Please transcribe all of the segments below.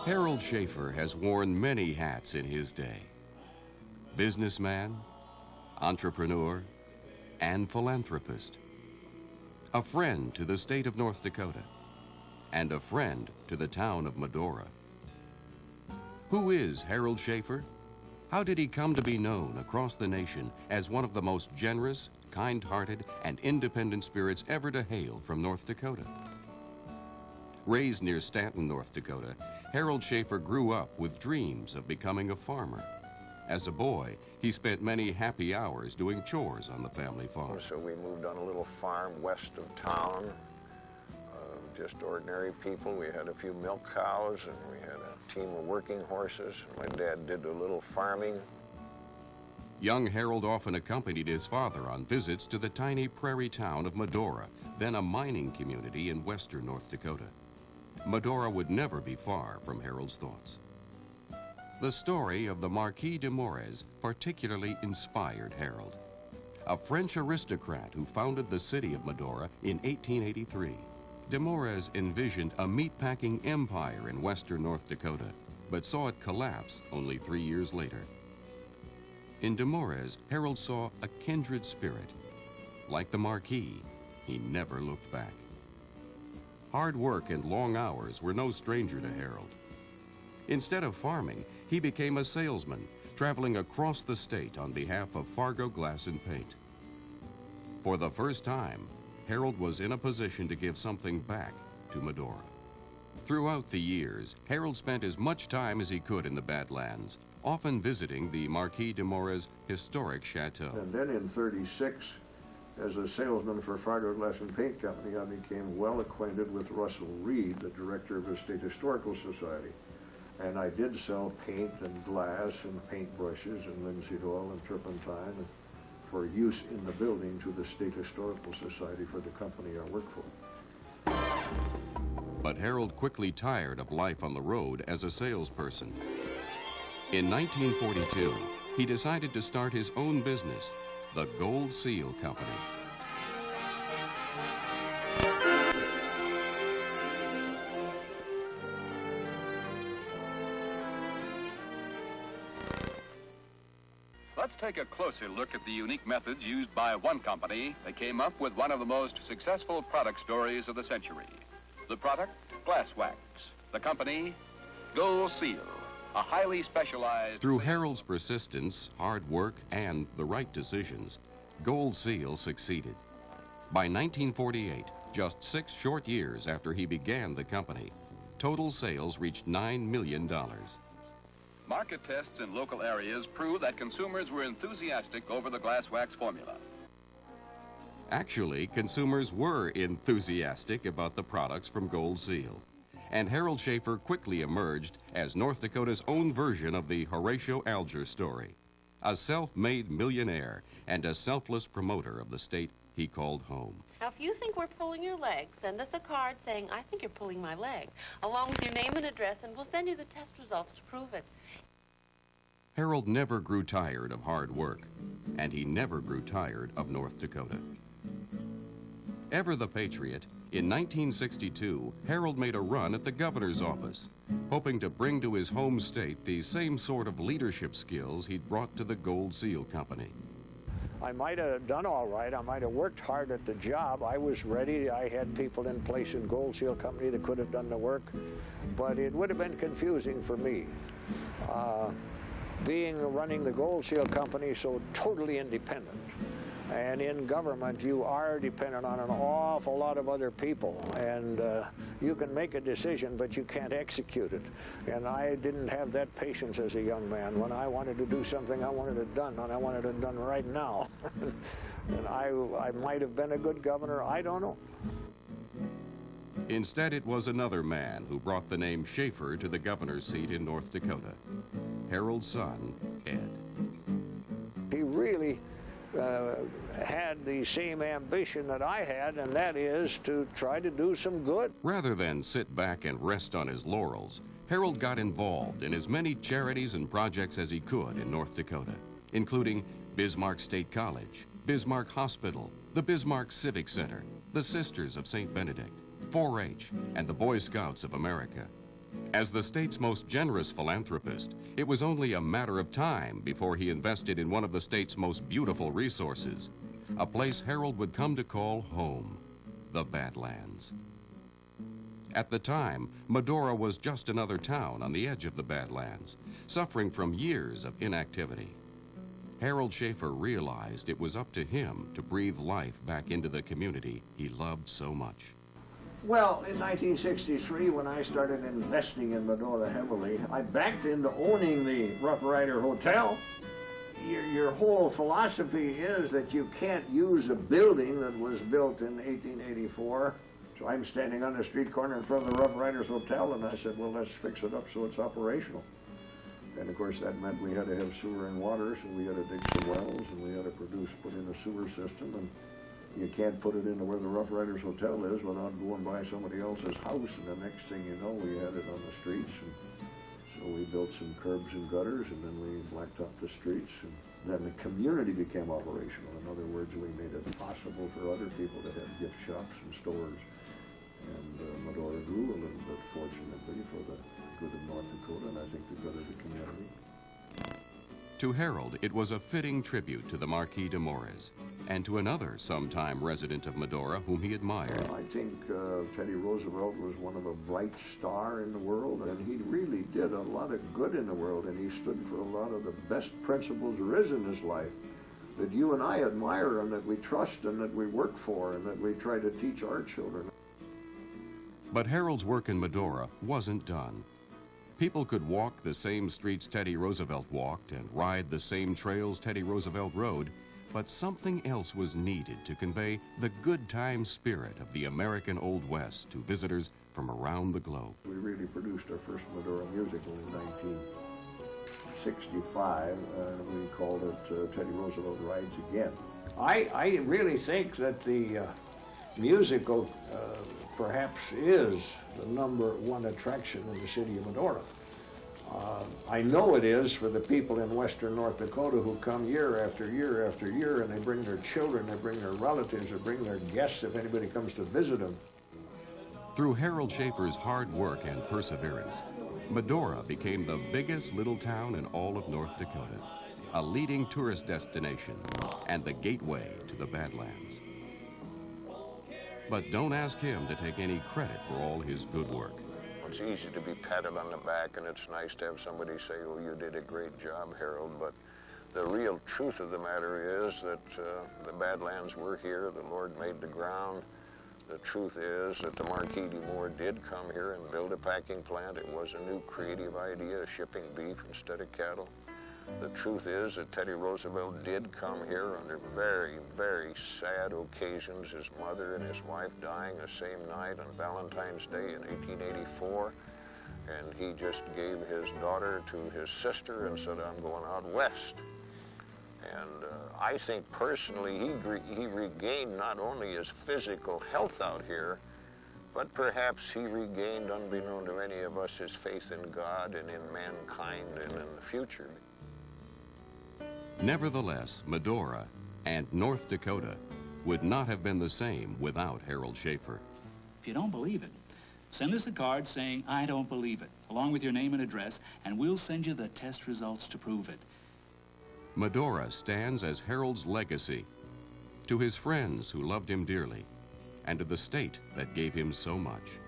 Harold Shaffer has worn many hats in his day. Businessman, entrepreneur, and philanthropist. A friend to the state of North Dakota, and a friend to the town of Medora. Who is Harold Shaffer? How did he come to be known across the nation as one of the most generous, kind-hearted, and independent spirits ever to hail from North Dakota? Raised near Stanton, North Dakota, Harold Shaffer grew up with dreams of becoming a farmer. As a boy, he spent many happy hours doing chores on the family farm. So we moved on a little farm west of town, just ordinary people. We had a few milk cows and we had a team of working horses. My dad did a little farming. Young Harold often accompanied his father on visits to the tiny prairie town of Medora, then a mining community in western North Dakota. Medora would never be far from Harold's thoughts. The story of the Marquis de Morez particularly inspired Harold, a French aristocrat who founded the city of Medora in 1883. De Morez envisioned a meatpacking empire in western North Dakota, but saw it collapse only 3 years later. In De Morez, Harold saw a kindred spirit. Like the Marquis, he never looked back. Hard work and long hours were no stranger to Harold. Instead of farming, he became a salesman, traveling across the state on behalf of Fargo Glass and Paint. For the first time, Harold was in a position to give something back to Medora. Throughout the years, Harold spent as much time as he could in the Badlands, often visiting the Marquis de Morez historic chateau. And then in '36, as a salesman for Fargo Glass and Paint Company, I became well acquainted with Russell Reed, the director of the State Historical Society. And I did sell paint and glass and paint brushes and linseed oil and turpentine for use in the building to the State Historical Society for the company I work for. But Harold quickly tired of life on the road as a salesperson. In 1942, he decided to start his own business, the Gold Seal Company. Let's take a closer look at the unique methods used by one company that came up with one of the most successful product stories of the century. The product, glass wax. The company, Gold Seal, a highly specialized... Through Harold's persistence, hard work, and the right decisions, Gold Seal succeeded. By 1948, just 6 short years after he began the company, total sales reached $9 million. Market tests in local areas prove that consumers were enthusiastic over the glass wax formula. Actually, consumers were enthusiastic about the products from Gold Seal. And Harold Shaffer quickly emerged as North Dakota's own version of the Horatio Alger story, a self-made millionaire and a selfless promoter of the state he called home. Now, if you think we're pulling your leg, send us a card saying, "I think you're pulling my leg," along with your name and address, and we'll send you the test results to prove it. Harold never grew tired of hard work, and he never grew tired of North Dakota. Ever the patriot, in 1962, Harold made a run at the governor's office, hoping to bring to his home state the same sort of leadership skills he'd brought to the Gold Seal Company. I might have done all right. I might have worked hard at the job. I was ready. I had people in place in Gold Seal Company that could have done the work, but it would have been confusing for me. Running the Gold Seal Company so totally independent. And in government, you are dependent on an awful lot of other people. And you can make a decision, but you can't execute it. And I didn't have that patience as a young man. When I wanted to do something, I wanted it done, and I wanted it done right now. And I might have been a good governor. I don't know. Instead, it was another man who brought the name Schafer to the governor's seat in North Dakota, Harold's son, Ed. He really had the same ambition that I had, and that is to try to do some good. Rather than sit back and rest on his laurels, Harold got involved in as many charities and projects as he could in North Dakota, including Bismarck State College, Bismarck Hospital, the Bismarck Civic Center, the Sisters of St. Benedict, 4-H, and the Boy Scouts of America. As the state's most generous philanthropist, it was only a matter of time before he invested in one of the state's most beautiful resources, a place Harold would come to call home, the Badlands. At the time, Medora was just another town on the edge of the Badlands, suffering from years of inactivity. Harold Shaffer realized it was up to him to breathe life back into the community he loved so much. Well, in 1963, when I started investing in Medora heavily, I backed into owning the Rough Rider Hotel. Your whole philosophy is that you can't use a building that was built in 1884. So I'm standing on the street corner in front of the Rough Riders Hotel, and I said, well, let's fix it up so it's operational. And of course, that meant we had to have sewer and water, so we had to dig some wells, and we had to put in a sewer system. And you can't put it into where the Rough Riders Hotel is without going by somebody else's house, and the next thing you know, we had it on the streets. And so we built some curbs and gutters, and then we blacktop the streets, and then the community became operational. In other words, we made it possible for other people to have gift shops and stores. And Medora grew a little bit, fortunately, for the good of North Dakota, and I think the good of the community. To Harold, it was a fitting tribute to the Marquis de Morez, and to another sometime resident of Medora whom he admired. I think Teddy Roosevelt was one of a bright star in the world, and he really did a lot of good in the world, and he stood for a lot of the best principles there is in his life that you and I admire and that we trust and that we work for and that we try to teach our children. But Harold's work in Medora wasn't done. People could walk the same streets Teddy Roosevelt walked and ride the same trails Teddy Roosevelt rode, but something else was needed to convey the good time spirit of the American Old West to visitors from around the globe. We really produced our first Medora musical in 1965, and we called it Teddy Roosevelt Rides Again. I really think that the musical perhaps is the #1 attraction in the city of Medora. I know it is for the people in western North Dakota who come year after year after year, and they bring their children, they bring their relatives, they bring their guests if anybody comes to visit them. Through Harold Shaffer's hard work and perseverance, Medora became the biggest little town in all of North Dakota, a leading tourist destination, and the gateway to the Badlands. But don't ask him to take any credit for all his good work. It's easy to be patted on the back, and it's nice to have somebody say, oh, you did a great job, Harold, but the real truth of the matter is that the Badlands were here, the Lord made the ground. The truth is that the Marquis de Morez did come here and build a packing plant. It was a new creative idea, shipping beef instead of cattle. The truth is that Teddy Roosevelt did come here under very, very sad occasions, his mother and his wife dying the same night on Valentine's Day in 1884. And he just gave his daughter to his sister and said, I'm going out west. And I think personally he regained not only his physical health out here, but perhaps he regained, unbeknown to many of us, his faith in God and in mankind and in the future. Nevertheless, Medora and North Dakota would not have been the same without Harold Shaffer. If you don't believe it, send us a card saying, I don't believe it, along with your name and address, and we'll send you the test results to prove it. Medora stands as Harold's legacy to his friends who loved him dearly and to the state that gave him so much.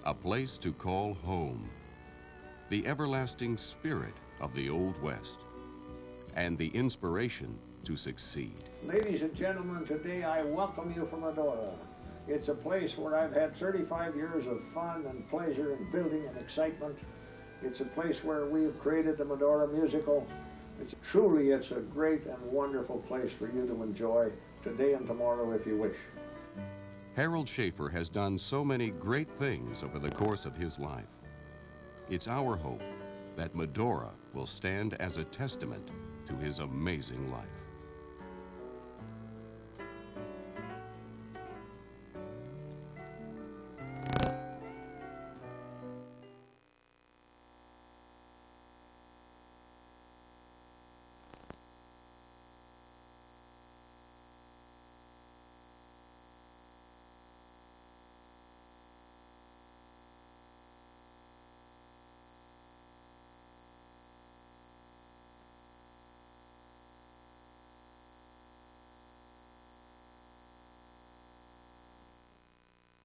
A place to call home, the everlasting spirit of the Old West, and the inspiration to succeed. Ladies and gentlemen, today I welcome you from Medora. It's a place where I've had 35 years of fun and pleasure and building and excitement. It's a place where we have created the Medora musical. It's a great and wonderful place for you to enjoy today and tomorrow if you wish. Harold Shaffer has done so many great things over the course of his life. It's our hope that Medora will stand as a testament to his amazing life.